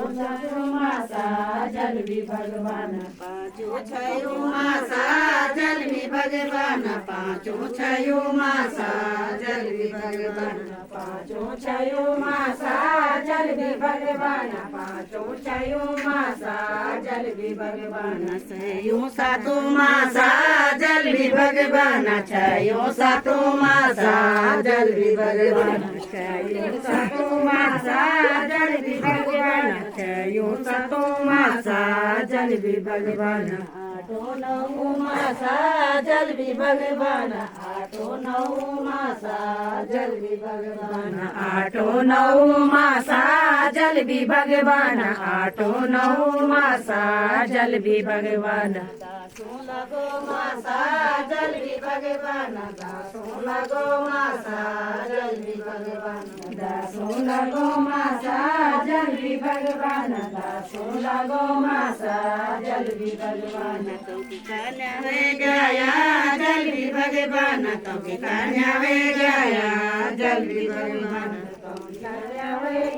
छयो मासा जल भी भगवान पाँचों छयो मासा जल भी भगवान पाँचों छयो मासा जल भी भगवान पाँचों छयो मासा जल भी भगवान पाँचों छयो मासा जल भी भगवान छयो सातों मासा जल भी भगवान छयो सातों मासा जल भी भगवान छयो सातों मासा जल भी भगवान छयो सातों मासा जल भी भगवान आठों नौ मासा जल भी भगवान आठों नौ मासा जल भी भगवान आठों नौ मासा जल भी भगवान आठों नौ मासा जल भी भगवान दासों लगो मासा जल भी भगवान दासों लगो मासा जल भी भगवान दासों लगो मासा जल भी भगवान दासों लगो मासा जल भी भगवान कन्या वे गया जल भी भगवान तो कन्या वे गया जल भी भगवान कन्या वे